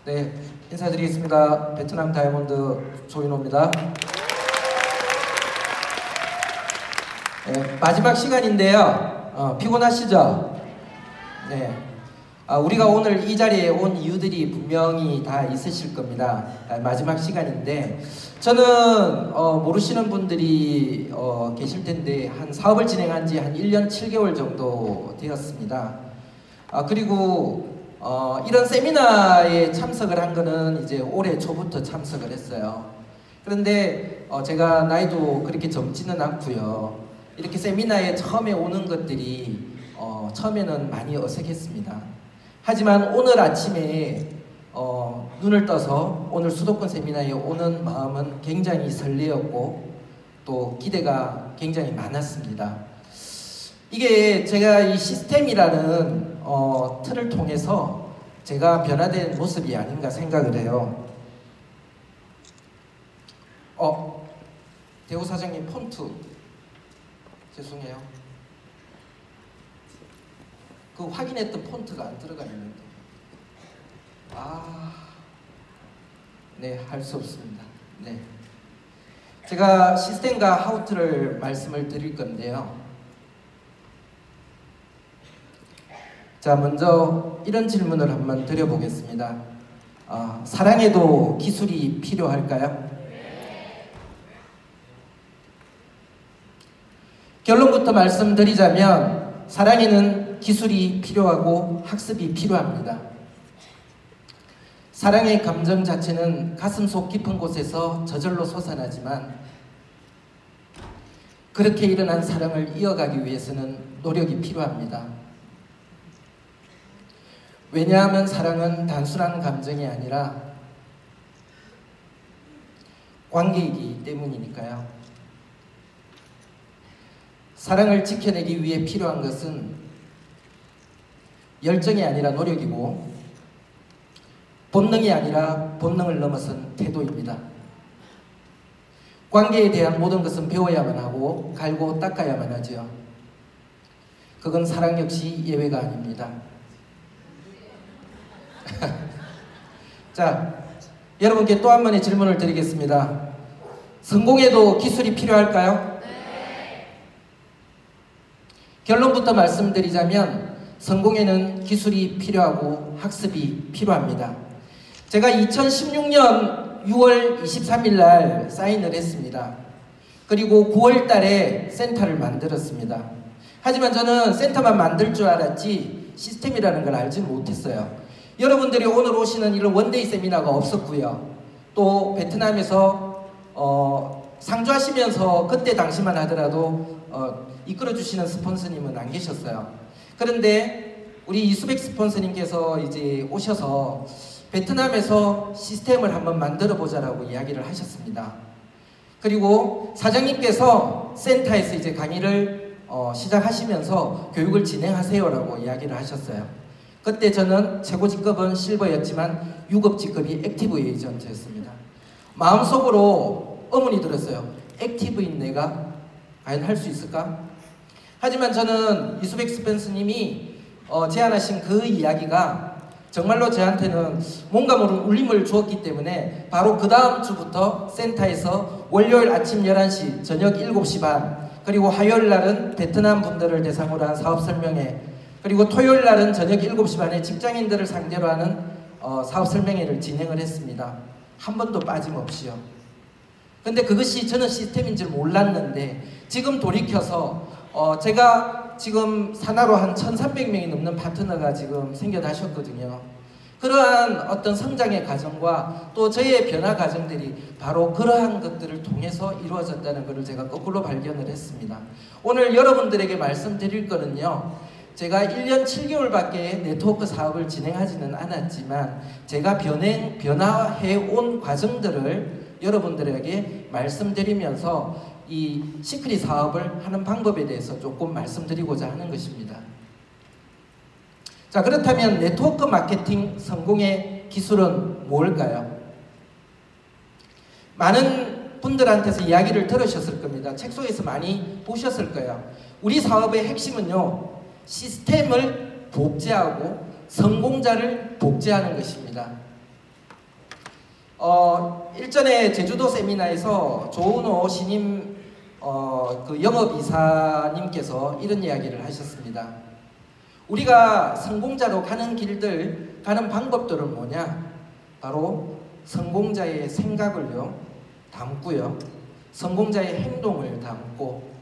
네, 인사드리겠습니다. 베트남 다이아몬드 조인호입니다. 네, 마지막 시간인데요. 피곤하시죠? 네. 우리가 오늘 이 자리에 온 이유들이 분명히 다 있으실 겁니다. 마지막 시간인데 저는 모르시는 분들이 계실 텐데 한 사업을 진행한 지 한 1년 7개월 정도 되었습니다. 그리고 이런 세미나에 참석을 한 거는 이제 올해 초부터 참석을 했어요. 그런데 제가 나이도 그렇게 젊지는 않고요. 이렇게 세미나에 처음에 오는 것들이 처음에는 많이 어색했습니다. 하지만 오늘 아침에 눈을 떠서 오늘 수도권 세미나에 오는 마음은 굉장히 설레었고 또 기대가 굉장히 많았습니다. 이게 제가 이 시스템이라는 틀을 통해서 제가 변화된 모습이 아닌가 생각을 해요. 대우 사장님 폰트 죄송해요. 그 확인했던 폰트가 안 들어가 있는데 네, 할 수 없습니다. 네, 제가 시스템과 하우트를 말씀을 드릴 건데요. 자, 먼저 이런 질문을 한번 드려보겠습니다. 사랑에도 기술이 필요할까요? 결론부터 말씀드리자면 사랑에는 기술이 필요하고 학습이 필요합니다. 사랑의 감정 자체는 가슴속 깊은 곳에서 저절로 솟아나지만 그렇게 일어난 사랑을 이어가기 위해서는 노력이 필요합니다. 왜냐하면 사랑은 단순한 감정이 아니라 관계이기 때문이니까요. 사랑을 지켜내기 위해 필요한 것은 열정이 아니라 노력이고 본능이 아니라 본능을 넘어선 태도입니다. 관계에 대한 모든 것은 배워야만 하고 갈고 닦아야만 하지요. 그건 사랑 역시 예외가 아닙니다. 자, 여러분께 또 한 번의 질문을 드리겠습니다. 성공에도 기술이 필요할까요? 결론부터 말씀드리자면 성공에는 기술이 필요하고 학습이 필요합니다. 제가 2016년 6월 23일 날 사인을 했습니다. 그리고 9월 달에 센터를 만들었습니다. 하지만 저는 센터만 만들 줄 알았지 시스템이라는 걸 알지 못했어요. 여러분들이 오늘 오시는 이런 원데이 세미나가 없었고요. 또 베트남에서 상주하시면서 그때 당시만 하더라도 이끌어주시는 스폰서님은 안 계셨어요. 그런데 우리 이수백 스폰서님께서 이제 오셔서 베트남에서 시스템을 한번 만들어 보자라고 이야기를 하셨습니다. 그리고 사장님께서 센터에서 이제 강의를 시작하시면서 교육을 진행하세요라고 이야기를 하셨어요. 그때 저는 최고 직급은 실버였지만 6급 직급이 액티브 에이전트였습니다. 마음속으로 의문이 들었어요. 액티브인 내가 과연 할 수 있을까? 하지만 저는 이수백 스폰서님이 제안하신 그 이야기가 정말로 저한테는 뭔가 모르는 울림을 주었기 때문에 바로 그 다음 주부터 센터에서 월요일 아침 11시, 저녁 7시 반, 그리고 화요일 날은 베트남 분들을 대상으로 한 사업 설명회, 그리고 토요일 날은 저녁 7시 반에 직장인들을 상대로 하는 사업 설명회를 진행을 했습니다. 한 번도 빠짐없이요. 근데 그것이 저는 시스템인 줄 몰랐는데 지금 돌이켜서 제가 지금 산하로 한 1300명이 넘는 파트너가 지금 생겨나셨거든요. 그러한 어떤 성장의 과정과 또 저의 변화 과정들이 바로 그러한 것들을 통해서 이루어졌다는 것을 제가 거꾸로 발견을 했습니다. 오늘 여러분들에게 말씀드릴 거는요, 제가 1년 7개월밖에 네트워크 사업을 진행하지는 않았지만 제가 변화해 온 과정들을 여러분들에게 말씀드리면서 이 시크릿 사업을 하는 방법에 대해서 조금 말씀드리고자 하는 것입니다. 자, 그렇다면 네트워크 마케팅 성공의 기술은 뭘까요? 많은 분들한테서 이야기를 들으셨을 겁니다. 책 속에서 많이 보셨을 거예요. 우리 사업의 핵심은요, 시스템을 복제하고 성공자를 복제하는 것입니다. 일전에 제주도 세미나에서 조은호 신임 그 영업이사님께서 이런 이야기를 하셨습니다. 우리가 성공자로 가는 길들, 가는 방법들은 뭐냐? 바로 성공자의 생각을요 담고요, 성공자의 행동을 담고,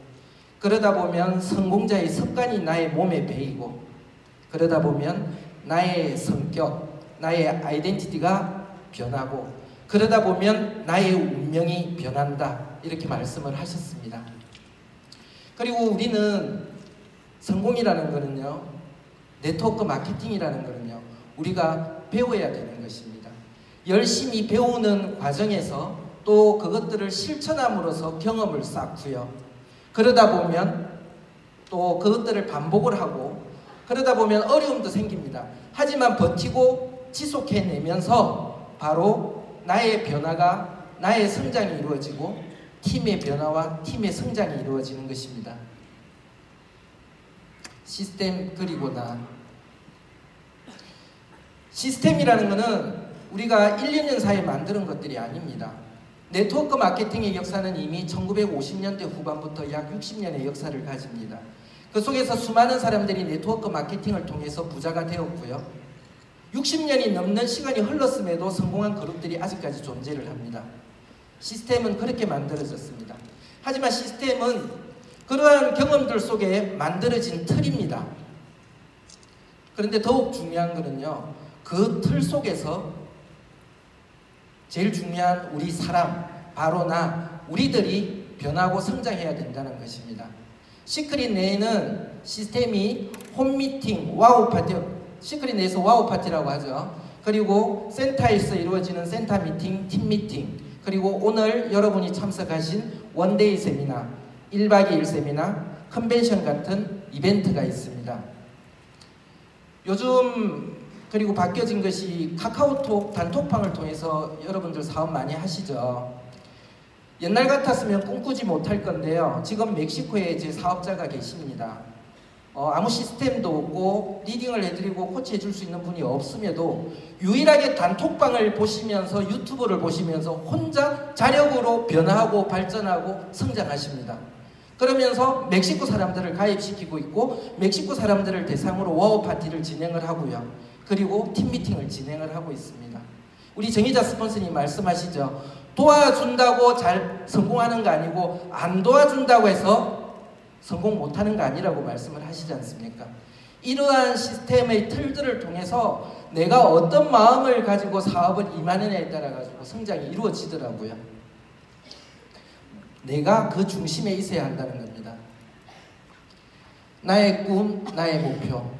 그러다 보면 성공자의 습관이 나의 몸에 배이고, 그러다 보면 나의 성격, 나의 아이덴티티가 변하고, 그러다 보면 나의 운명이 변한다, 이렇게 말씀을 하셨습니다. 그리고 우리는 성공이라는 거는요, 네트워크 마케팅이라는 거는요, 우리가 배워야 되는 것입니다. 열심히 배우는 과정에서 또 그것들을 실천함으로써 경험을 쌓고요, 그러다 보면 또 그것들을 반복을 하고, 그러다 보면 어려움도 생깁니다. 하지만 버티고 지속해내면서 바로 나의 변화가, 나의 성장이 이루어지고 팀의 변화와 팀의 성장이 이루어지는 것입니다. 시스템 그리고 나. 시스템이라는 것은 우리가 1, 2년 사이에 만드는 것들이 아닙니다. 네트워크 마케팅의 역사는 이미 1950년대 후반부터 약 60년의 역사를 가집니다. 그 속에서 수많은 사람들이 네트워크 마케팅을 통해서 부자가 되었고요, 60년이 넘는 시간이 흘렀음에도 성공한 그룹들이 아직까지 존재를 합니다. 시스템은 그렇게 만들어졌습니다. 하지만 시스템은 그러한 경험들 속에 만들어진 틀입니다. 그런데 더욱 중요한 것은요, 그 틀 속에서 제일 중요한 우리 사람, 바로 나, 우리들이 변하고 성장해야 된다는 것입니다. 시크릿 내에는 시스템이 홈미팅, 와우파티, 시크릿 내에서 와우파티라고 하죠. 그리고 센터에서 이루어지는 센터 미팅, 팀 미팅, 그리고 오늘 여러분이 참석하신 원데이 세미나, 1박 2일 세미나, 컨벤션 같은 이벤트가 있습니다. 요즘 그리고 바뀌어진 것이 카카오톡 단톡방을 통해서 여러분들 사업 많이 하시죠. 옛날 같았으면 꿈꾸지 못할 건데요, 지금 멕시코에 제 사업자가 계십니다. 아무 시스템도 없고 리딩을 해드리고 코치해줄 수 있는 분이 없음에도 유일하게 단톡방을 보시면서 유튜브를 보시면서 혼자 자력으로 변화하고 발전하고 성장하십니다. 그러면서 멕시코 사람들을 가입시키고 있고, 멕시코 사람들을 대상으로 와우 파티를 진행을 하고요, 그리고 팀 미팅을 진행을 하고 있습니다. 우리 정의자 스폰서님 말씀하시죠. 도와준다고 잘 성공하는 거 아니고 안 도와준다고 해서 성공 못하는 거 아니라고 말씀을 하시지 않습니까? 이러한 시스템의 틀들을 통해서 내가 어떤 마음을 가지고 사업을 임하느냐에 따라 가지고 성장이 이루어지더라고요. 내가 그 중심에 있어야 한다는 겁니다. 나의 꿈, 나의 목표.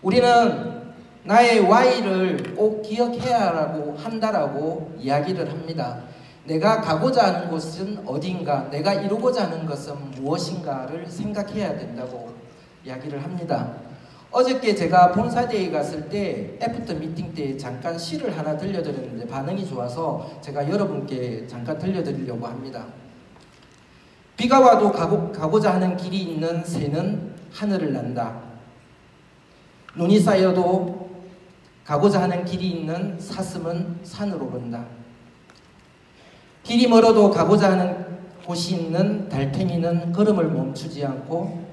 우리는 나의 Y를 꼭 기억해야 한다라고 이야기를 합니다. 내가 가고자 하는 곳은 어딘가, 내가 이루고자 하는 것은 무엇인가를 생각해야 된다고 이야기를 합니다. 어저께 제가 본사대회에 갔을 때 애프터 미팅 때 잠깐 시를 하나 들려드렸는데 반응이 좋아서 제가 여러분께 잠깐 들려드리려고 합니다. 비가 와도 가고자 하는 길이 있는 새는 하늘을 난다. 눈이 쌓여도 가고자 하는 길이 있는 사슴은 산을 오른다. 길이 멀어도 가고자 하는 곳이 있는 달팽이는 걸음을 멈추지 않고,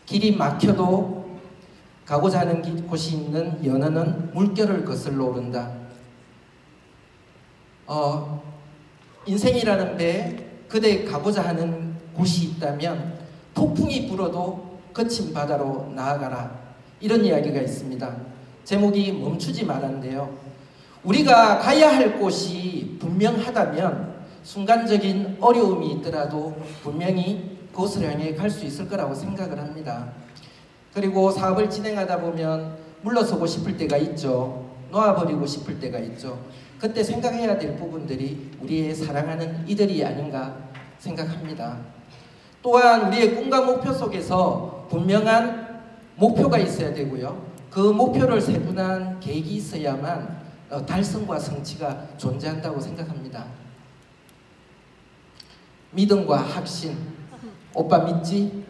길이 막혀도 가고자 하는 곳이 있는 연어는 물결을 거슬러 오른다. 인생이라는 배, 그대 가고자 하는 곳이 있다면 폭풍이 불어도 거친 바다로 나아가라. 이런 이야기가 있습니다. 제목이 멈추지 말란데요. 우리가 가야 할 곳이 분명하다면 순간적인 어려움이 있더라도 분명히 그곳을 향해 갈 수 있을 거라고 생각을 합니다. 그리고 사업을 진행하다 보면 물러서고 싶을 때가 있죠. 놓아버리고 싶을 때가 있죠. 그때 생각해야 될 부분들이 우리의 사랑하는 이들이 아닌가 생각합니다. 또한 우리의 꿈과 목표 속에서 분명한 목표가 있어야 되고요, 그 목표를 세분한 계획이 있어야만 달성과 성취가 존재한다고 생각합니다. 믿음과 확신. 오빠 믿지?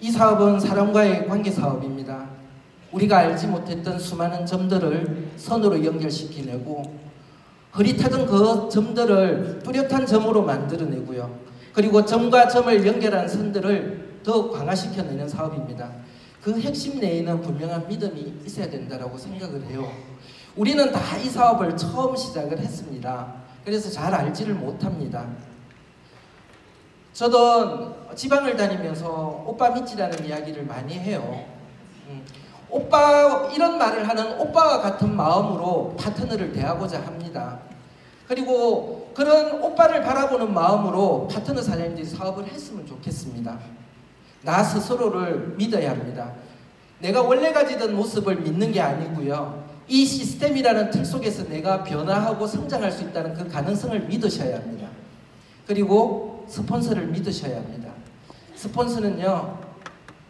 이 사업은 사람과의 관계 사업입니다. 우리가 알지 못했던 수많은 점들을 선으로 연결시키내고 흐릿하던 그 점들을 뚜렷한 점으로 만들어내고요. 그리고 점과 점을 연결한 선들을 더 강화시켜내는 사업입니다. 그 핵심 내에는 분명한 믿음이 있어야 된다고 생각을 해요. 우리는 다 이 사업을 처음 시작을 했습니다. 그래서 잘 알지를 못합니다. 저도 지방을 다니면서 오빠 믿지라는 이야기를 많이 해요. 오빠, 이런 말을 하는 오빠와 같은 마음으로 파트너를 대하고자 합니다. 그리고 그런 오빠를 바라보는 마음으로 파트너 사장님들이 사업을 했으면 좋겠습니다. 나 스스로를 믿어야 합니다. 내가 원래 가지던 모습을 믿는 게 아니고요. 이 시스템이라는 틀 속에서 내가 변화하고 성장할 수 있다는 그 가능성을 믿으셔야 합니다. 그리고 스폰서를 믿으셔야 합니다. 스폰서는요,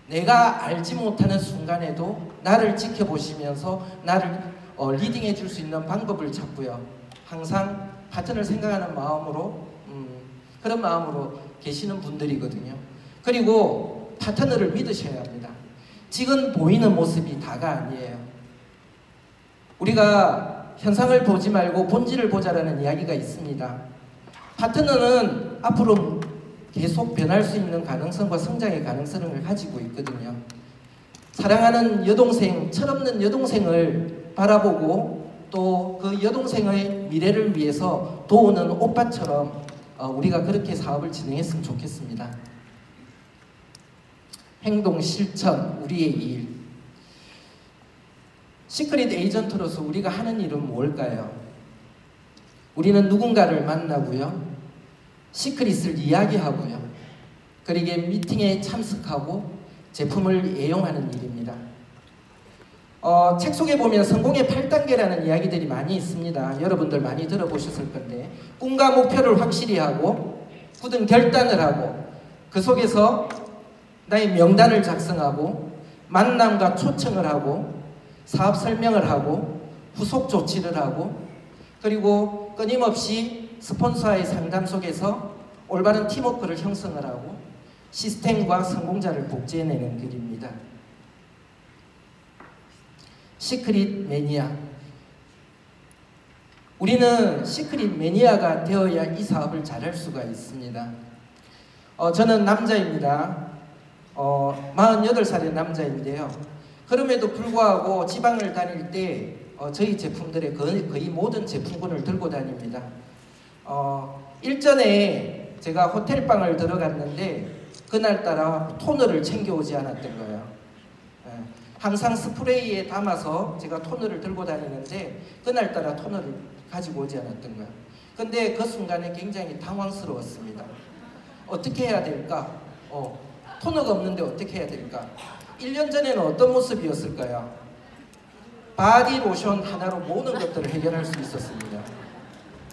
내가 알지 못하는 순간에도 나를 지켜보시면서 나를 리딩해 줄 수 있는 방법을 찾고요. 항상 파트너를 생각하는 마음으로 그런 마음으로 계시는 분들이거든요. 그리고 파트너를 믿으셔야 합니다. 지금 보이는 모습이 다가 아니에요. 우리가 현상을 보지 말고 본질을 보자라는 이야기가 있습니다. 파트너는 앞으로 계속 변할 수 있는 가능성과 성장의 가능성을 가지고 있거든요. 사랑하는 여동생, 철없는 여동생을 바라보고 또 그 여동생의 미래를 위해서 도우는 오빠처럼 우리가 그렇게 사업을 진행했으면 좋겠습니다. 행동, 실천, 우리의 일. 시크릿 에이전트로서 우리가 하는 일은 뭘까요? 우리는 누군가를 만나고요. 시크릿을 이야기하고요. 그리고 미팅에 참석하고 제품을 애용하는 일입니다. 책 속에 보면 성공의 8단계라는 이야기들이 많이 있습니다. 여러분들 많이 들어보셨을 건데, 꿈과 목표를 확실히 하고 굳은 결단을 하고 그 속에서 나의 명단을 작성하고 만남과 초청을 하고 사업 설명을 하고 후속 조치를 하고 그리고 끊임없이 스폰서와의 상담 속에서 올바른 팀워크를 형성을 하고 시스템과 성공자를 복제해내는 길입니다. 시크릿 매니아. 우리는 시크릿 매니아가 되어야 이 사업을 잘할 수가 있습니다. 저는 남자입니다. 48살의 남자인데요. 그럼에도 불구하고 지방을 다닐 때 저희 제품들의 거의 모든 제품군을 들고 다닙니다. 일전에 제가 호텔방을 들어갔는데 그날따라 토너를 챙겨오지 않았던 거예요. 항상 스프레이에 담아서 제가 토너를 들고 다니는데 그날따라 토너를 가지고 오지 않았던 거예요. 근데 그 순간에 굉장히 당황스러웠습니다. 어떻게 해야 될까? 토너가 없는데 어떻게 해야 될까? 1년 전에는 어떤 모습이었을까요? 바디 로션 하나로 모든 것들을 해결할 수 있었습니다.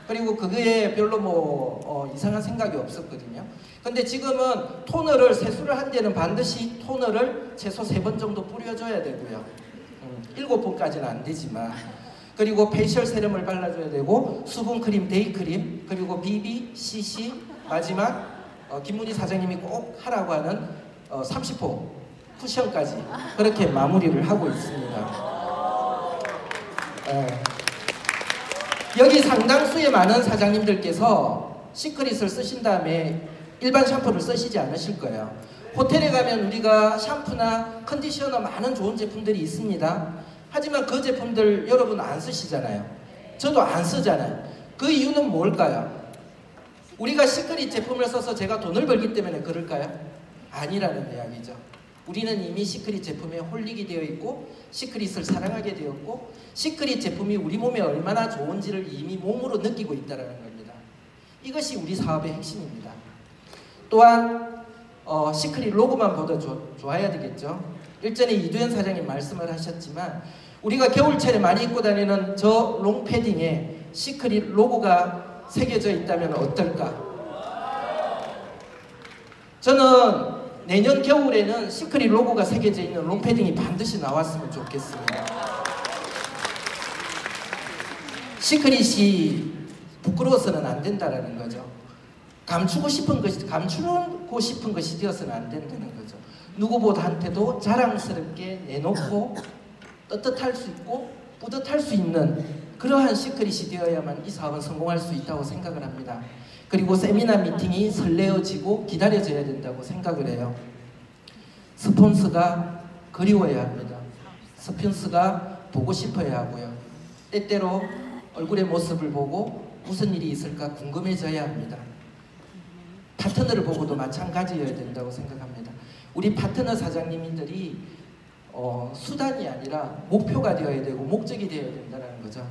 그리고 그게 별로 이상한 생각이 없었거든요. 근데 지금은 토너를 세수를 한 데는 반드시 토너를 최소 3번 정도 뿌려줘야 되고요. 7번까지는 안 되지만 그리고 페이셜 세럼을 발라줘야 되고 수분크림, 데이크림 그리고 BB, CC 마지막 김문희 사장님이 꼭 하라고 하는 30호 쿠션까지 그렇게 마무리를 하고 있습니다. 여기 상당수의 많은 사장님들께서 시크릿을 쓰신 다음에 일반 샴푸를 쓰시지 않으실 거예요. 호텔에 가면 우리가 샴푸나 컨디셔너 많은 좋은 제품들이 있습니다. 하지만 그 제품들 여러분 안 쓰시잖아요. 저도 안 쓰잖아요. 그 이유는 뭘까요? 우리가 시크릿 제품을 써서 제가 돈을 벌기 때문에 그럴까요? 아니라는 이야기죠. 우리는 이미 시크릿 제품에 홀리게 되어 있고 시크릿을 사랑하게 되었고 시크릿 제품이 우리 몸에 얼마나 좋은지를 이미 몸으로 느끼고 있다는 겁니다. 이것이 우리 사업의 핵심입니다. 또한 시크릿 로고만 보다 좋아야 되겠죠. 일전에 이두현 사장님 말씀을 하셨지만 우리가 겨울철에 많이 입고 다니는 저 롱패딩에 시크릿 로고가 새겨져 있다면 어떨까? 저는 내년 겨울에는 시크릿 로고가 새겨져 있는 롱패딩이 반드시 나왔으면 좋겠습니다. 시크릿이 부끄러워서는 안 된다는 거죠. 감추고 싶은 것이 되어서는 안 된다는 거죠. 누구보다한테도 자랑스럽게 내놓고 떳떳할 수 있고 뿌듯할 수 있는 그러한 시크릿이 되어야만 이 사업은 성공할 수 있다고 생각을 합니다. 그리고 세미나 미팅이 설레어지고 기다려져야 된다고 생각을 해요. 스폰서가 그리워야 합니다. 스폰서가 보고 싶어야 하고요. 때때로 얼굴의 모습을 보고 무슨 일이 있을까 궁금해져야 합니다. 파트너를 보고도 마찬가지여야 된다고 생각합니다. 우리 파트너 사장님들이 수단이 아니라 목표가 되어야 되고 목적이 되어야 된다는 거죠.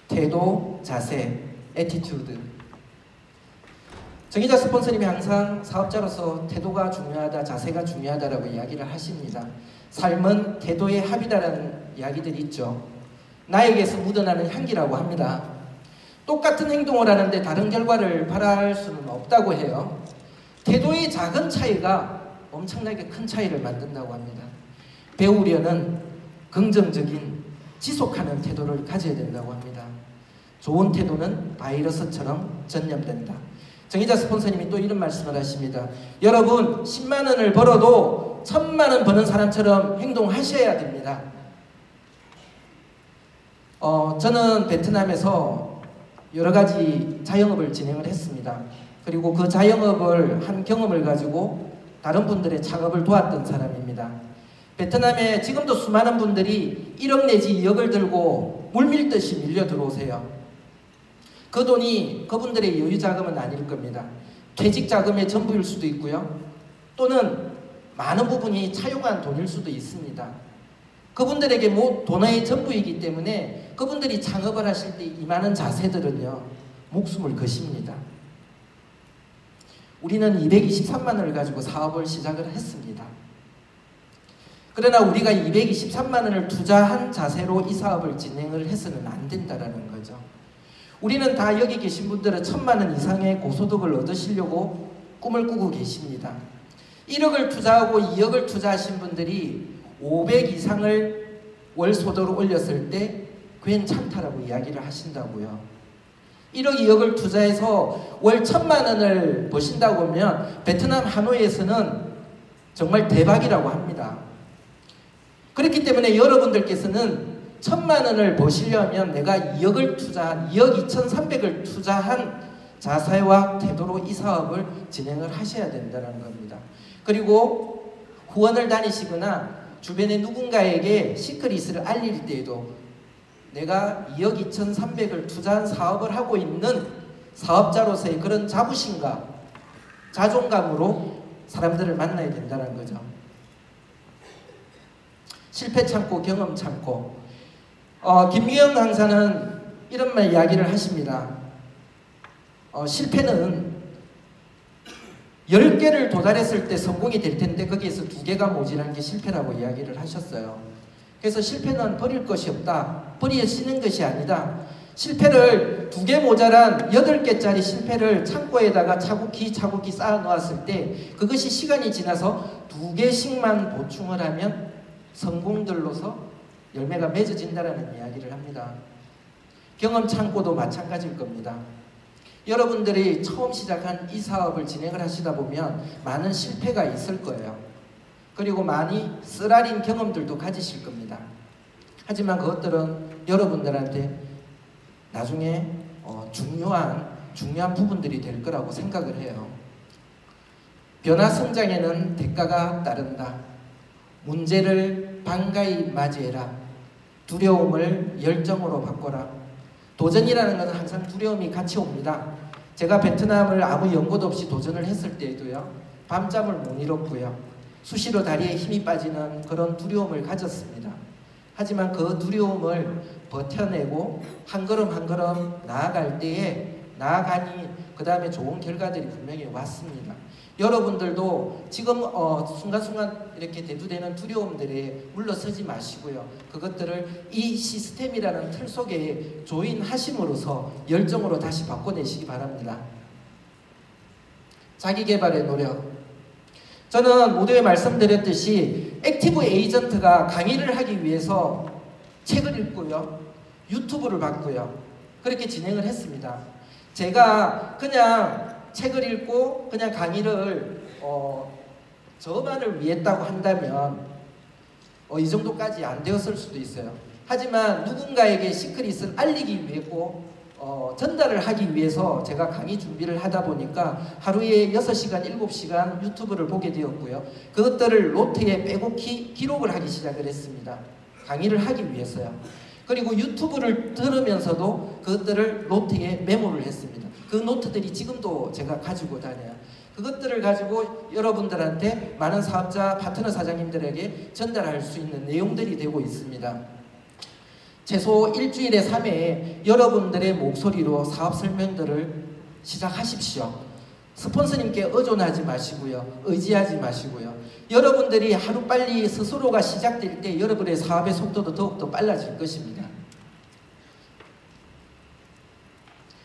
태도, 자세, 애티튜드. 정의자 스폰서님이 항상 사업자로서 태도가 중요하다, 자세가 중요하다라고 이야기를 하십니다. 삶은 태도의 합이다라는 이야기들이 있죠. 나에게서 묻어나는 향기라고 합니다. 똑같은 행동을 하는데 다른 결과를 바랄 수는 없다고 해요. 태도의 작은 차이가 엄청나게 큰 차이를 만든다고 합니다. 배우려는 긍정적인 지속하는 태도를 가져야 된다고 합니다. 좋은 태도는 바이러스처럼 전염된다. 정의자 스폰서님이 또 이런 말씀을 하십니다. 여러분 10만 원을 벌어도 1000만 원 버는 사람처럼 행동하셔야 됩니다. 저는 베트남에서 여러 가지 자영업을 진행을 했습니다. 그리고 그 자영업을 한 경험을 가지고 다른 분들의 창업을 도왔던 사람입니다. 베트남에 지금도 수많은 분들이 1억 내지 2억을 들고 물밀듯이 밀려 들어오세요. 그 돈이 그분들의 여유 자금은 아닐 겁니다. 퇴직 자금의 전부일 수도 있고요. 또는 많은 부분이 차용한 돈일 수도 있습니다. 그분들에게 돈의 전부이기 때문에 그분들이 창업을 하실 때 임하는 자세들은요, 목숨을 거십니다. 우리는 223만 원을 가지고 사업을 시작을 했습니다. 그러나 우리가 223만 원을 투자한 자세로 이 사업을 진행을 해서는 안 된다는 거죠. 우리는 다 여기 계신 분들은 1000만 원 이상의 고소득을 얻으시려고 꿈을 꾸고 계십니다. 1억을 투자하고 2억을 투자하신 분들이 500 이상을 월 소득을 올렸을 때 괜찮다라고 이야기를 하신다고요. 1억, 2억을 투자해서 월 1000만 원을 버신다고 하면 베트남 하노이에서는 정말 대박이라고 합니다. 그렇기 때문에 여러분들께서는 1000만 원을 버시려면 내가 2억을 투자한 2억 2300을 투자한 자세와 태도로 이 사업을 진행을 하셔야 된다는 겁니다. 그리고 후원을 다니시거나 주변에 누군가에게 시크릿을 알릴 때에도 내가 2억 2300을 투자한 사업을 하고 있는 사업자로서의 그런 자부심과 자존감으로 사람들을 만나야 된다는 거죠. 실패 참고 경험 참고. 김유영 강사는 이런 말 이야기를 하십니다. 실패는 10개를 도달했을 때 성공이 될 텐데 거기에서 2개가 모자란 게 실패라고 이야기를 하셨어요. 그래서 실패는 버릴 것이 없다. 버리시는 것이 아니다. 실패를 2개 모자란 8개짜리 실패를 창고에다가 차곡히 쌓아 놓았을 때 그것이 시간이 지나서 2개씩만 보충을 하면 성공들로서 열매가 맺어진다라는 이야기를 합니다. 경험 창고도 마찬가지일 겁니다. 여러분들이 처음 시작한 이 사업을 진행을 하시다 보면 많은 실패가 있을 거예요. 그리고 많이 쓰라린 경험들도 가지실 겁니다. 하지만 그것들은 여러분들한테 나중에 중요한 부분들이 될 거라고 생각을 해요. 변화 성장에는 대가가 따른다. 문제를 반가이 맞이해라. 두려움을 열정으로 바꿔라. 도전이라는 것은 항상 두려움이 같이 옵니다. 제가 베트남을 아무 연고도 없이 도전을 했을 때에도요, 밤잠을 못 이뤘고요, 수시로 다리에 힘이 빠지는 그런 두려움을 가졌습니다. 하지만 그 두려움을 버텨내고 한 걸음 한 걸음 나아갈 때에 나아가니 그 다음에 좋은 결과들이 분명히 왔습니다. 여러분들도 지금 순간순간 이렇게 대두되는 두려움들에 물러서지 마시고요. 그것들을 이 시스템이라는 틀 속에 조인하심으로써 열정으로 다시 바꿔내시기 바랍니다. 자기개발의 노력. 저는 모두에 말씀드렸듯이 액티브 에이전트가 강의를 하기 위해서 책을 읽고요, 유튜브를 봤고요, 그렇게 진행을 했습니다. 제가 그냥 책을 읽고 그냥 강의를 저만을 위했다고 한다면 이 정도까지 안 되었을 수도 있어요. 하지만 누군가에게 시크릿을 알리기 위해고 전달을 하기 위해서 제가 강의 준비를 하다 보니까 하루에 6시간, 7시간 유튜브를 보게 되었고요. 그것들을 노트에 빼곡히 기록을 하기 시작을 했습니다. 강의를 하기 위해서요. 그리고 유튜브를 들으면서도 그것들을 노트에 메모를 했습니다. 그 노트들이 지금도 제가 가지고 다녀요. 그것들을 가지고 여러분들한테 많은 사업자, 파트너 사장님들에게 전달할 수 있는 내용들이 되고 있습니다. 최소 일주일에 3회 여러분들의 목소리로 사업 설명들을 시작하십시오. 스폰서님께 의존하지 마시고요. 의지하지 마시고요. 여러분들이 하루빨리 스스로가 시작될 때 여러분의 사업의 속도도 더욱더 빨라질 것입니다.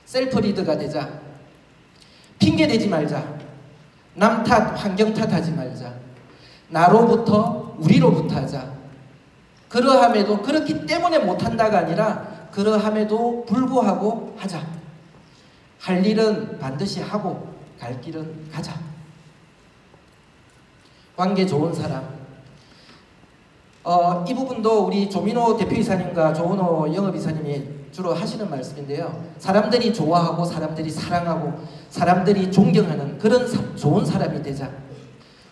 셀프 리드가 되자. 핑계 대지 말자. 남 탓, 환경 탓하지 말자. 나로부터 우리로부터 하자. 그러함에도 그렇기 때문에 못한다가 아니라 그러함에도 불구하고 하자. 할 일은 반드시 하고 갈 길은 가자. 관계 좋은 사람. 이 부분도 우리 조민호 대표이사님과 조은호 영업이사님이 주로 하시는 말씀인데요. 사람들이 좋아하고 사람들이 사랑하고 사람들이 존경하는 그런 좋은 사람이 되자.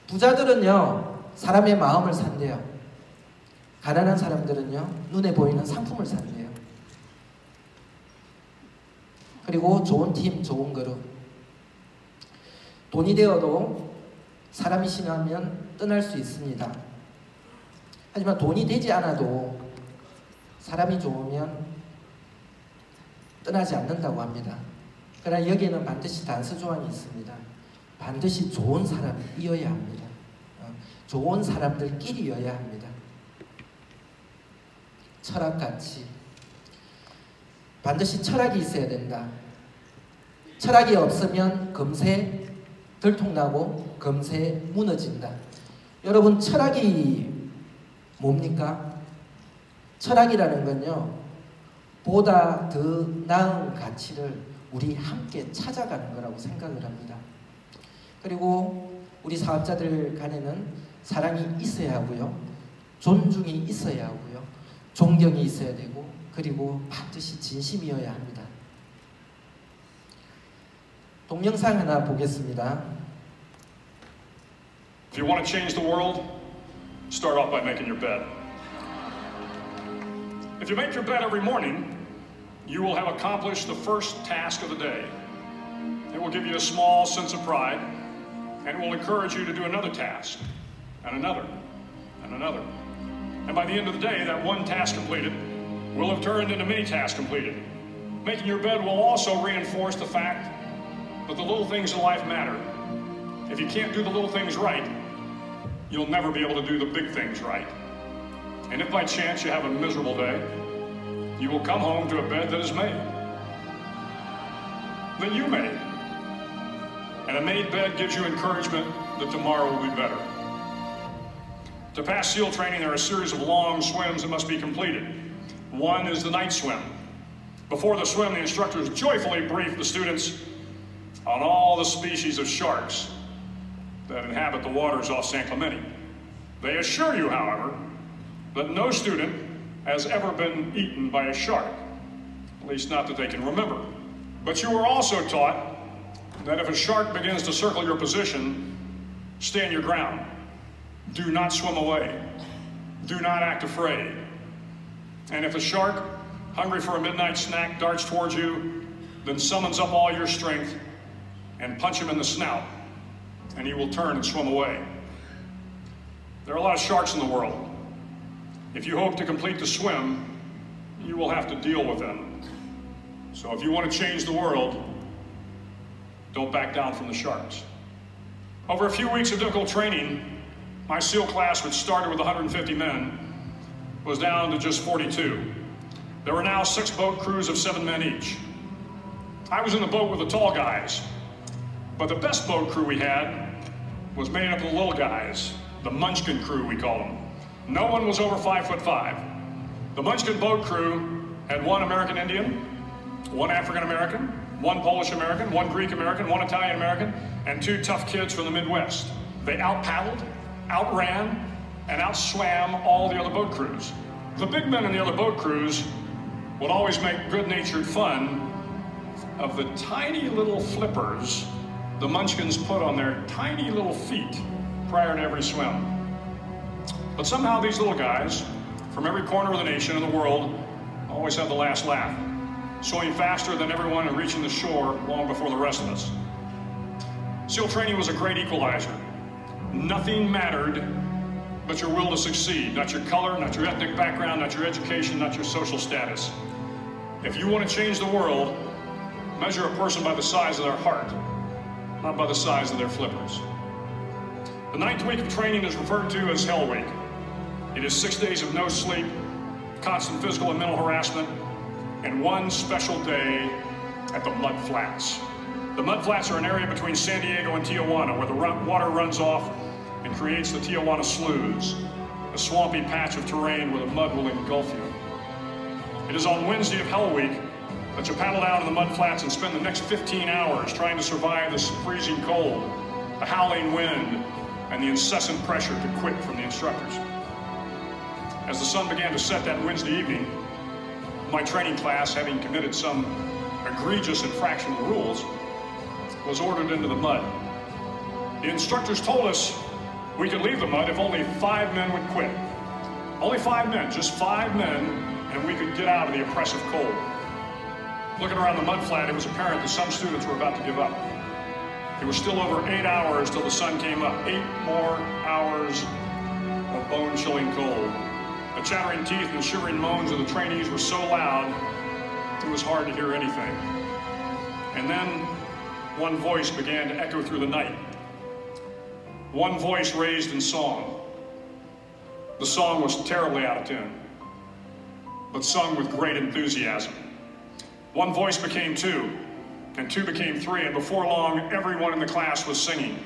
부자들은요, 사람의 마음을 산대요. 가난한 사람들은요, 눈에 보이는 상품을 산대요. 그리고 좋은 팀, 좋은 그룹. 돈이 되어도 사람이 신하면 떠날 수 있습니다. 하지만 돈이 되지 않아도 사람이 좋으면 떠나지 않는다고 합니다. 그러나 여기에는 반드시 단서 조항이 있습니다. 반드시 좋은 사람이어야 합니다. 좋은 사람들끼리여야 합니다. 철학같이 반드시 철학이 있어야 된다. 철학이 없으면 금세 들통나고 금세 무너진다. 여러분, 철학이 뭡니까? 철학이라는 건요, 보다 더 나은 가치를 우리 함께 찾아가는 거라고 생각을 합니다. 그리고 우리 사업자들 간에는 사랑이 있어야 하고요, 존중이 있어야 하고요, 존경이 있어야 되고, 그리고 반드시 진심이어야 합니다. 동영상 하나 보겠습니다. If you want to change the world, start off by making your bed. If you make your bed every morning, you will have accomplished the first task of the day. It will give you a small sense of pride, and it will encourage you to do another task, and another, and another. And by the end of the day, that one task completed will have turned into many tasks completed. Making your bed will also reinforce the fact that the little things in life matter. If you can't do the little things right, you'll never be able to do the big things right. And if by chance you have a miserable day, you will come home to a bed that is made, that you made. And a made bed gives you encouragement that tomorrow will be better. To pass SEAL training, there are a series of long swims that must be completed. One is the night swim. Before the swim, the instructors joyfully brief the students on all the species of sharks that inhabit the waters off San Clemente. They assure you, however, that no student has ever been eaten by a shark, at least not that they can remember. But you were also taught that if a shark begins to circle your position, stand your ground. Do not swim away. Do not act afraid. And if a shark, hungry for a midnight snack, darts towards you, then summons up all your strength and punch him in the snout, and he will turn and swim away. There are a lot of sharks in the world. If you hope to complete the swim, you will have to deal with them. So if you want to change the world, don't back down from the sharks. Over a few weeks of difficult training, my SEAL class, which started with 150 men, was down to just 42. There were now 6 boat crews of 7 men each. I was in the boat with the tall guys, but the best boat crew we had was made up of the little guys, the Munchkin crew, we call them. No one was over 5'5". The Munchkin boat crew had 1 American Indian, 1 African American, 1 Polish American, 1 Greek American, 1 Italian American, and 2 tough kids from the Midwest. They out-paddled, outran, and outswam all the other boat crews. The big men in the other boat crews would always make good-natured fun of the tiny little flippers the Munchkins put on their tiny little feet prior to every swim. But somehow these little guys, from every corner of the nation and the world, always have the last laugh, swimming faster than everyone and reaching the shore long before the rest of us. SEAL training was a great equalizer. Nothing mattered but your will to succeed, not your color, not your ethnic background, not your education, not your social status. If you want to change the world, measure a person by the size of their heart, not by the size of their flippers. The 9th week of training is referred to as Hell Week. It is 6 days of no sleep, constant physical and mental harassment, and one special day at the Mud Flats. The Mud Flats are an area between San Diego and Tijuana where the water runs off and creates the Tijuana Sloughs, a swampy patch of terrain where the mud will engulf you. It is on Wednesday of Hell Week that you paddle down to the Mud Flats and spend the next 15 hours trying to survive the freezing cold, the howling wind, and the incessant pressure to quit from the instructors. As the sun began to set that Wednesday evening, my training class, having committed some egregious infraction of the rules, was ordered into the mud. The instructors told us we could leave the mud if only 5 men would quit. Only 5 men, just 5 men, and we could get out of the oppressive cold. Looking around the mud flat, it was apparent that some students were about to give up. It was still over 8 hours till the sun came up. 8 more hours of bone-chilling cold. The chattering teeth and the shivering moans of the trainees were so loud, it was hard to hear anything. And then one voice began to echo through the night. One voice raised in song. The song was terribly out of tune, but sung with great enthusiasm. One voice became 2, and 2 became 3, and before long, everyone in the class was singing.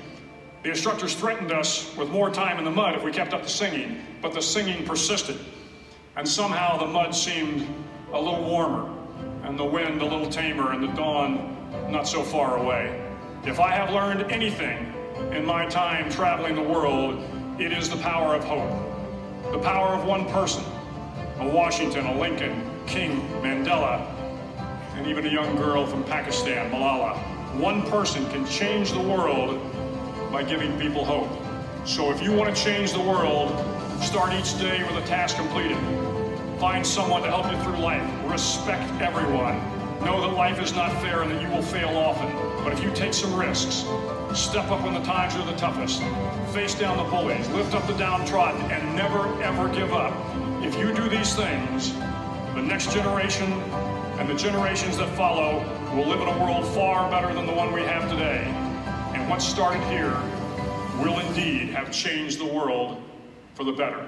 The instructors threatened us with more time in the mud if we kept up the singing, but the singing persisted. And somehow the mud seemed a little warmer, and the wind a little tamer, and the dawn not so far away. If I have learned anything in my time traveling the world, it is the power of hope. The power of one person, a Washington, a Lincoln, King, Mandela, and even a young girl from Pakistan, Malala. One person can change the world by giving people hope. So if you want to change the world, start each day with a task completed. Find someone to help you through life. Respect everyone. Know that life is not fair and that you will fail often. But if you take some risks, step up when the times are the toughest, face down the bullies, lift up the downtrodden, and never ever give up. If you do these things, the next generation and the generations that follow will live in a world far better than the one we have today. And what started here will indeed have changed the world for the better.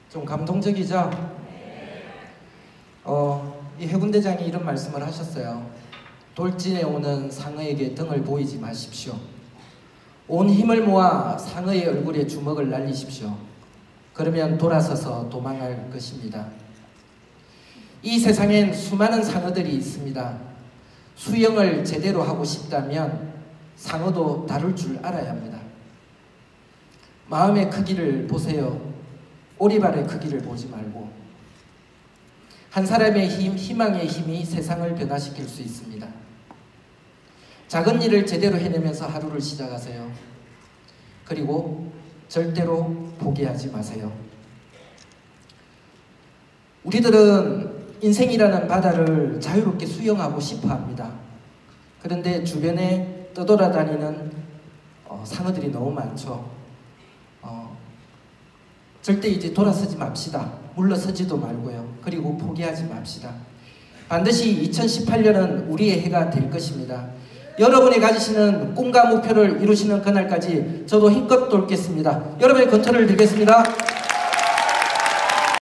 좀 감동적이죠? 이 해군대장이 이런 말씀을 하셨어요. 돌진에 오는 상어에게 등을 보이지 마십시오. 온 힘을 모아 상어의 얼굴에 주먹을 날리십시오. 그러면 돌아서서 도망할 것입니다. 이 세상엔 수많은 상어들이 있습니다. 수영을 제대로 하고 싶다면 상어도 다룰 줄 알아야 합니다. 마음의 크기를 보세요. 오리발의 크기를 보지 말고. 한 사람의 힘, 희망의 힘이 세상을 변화시킬 수 있습니다. 작은 일을 제대로 해내면서 하루를 시작하세요. 그리고 절대로 포기하지 마세요. 우리들은 인생이라는 바다를 자유롭게 수영하고 싶어 합니다. 그런데 주변에 떠돌아다니는 상어들이 너무 많죠. 절대 이제 돌아서지 맙시다. 물러서지도 말고요. 그리고 포기하지 맙시다. 반드시 2018년은 우리의 해가 될 것입니다. 여러분이 가지시는 꿈과 목표를 이루시는 그날까지 저도 힘껏 돕겠습니다. 여러분의 건투를 드리겠습니다.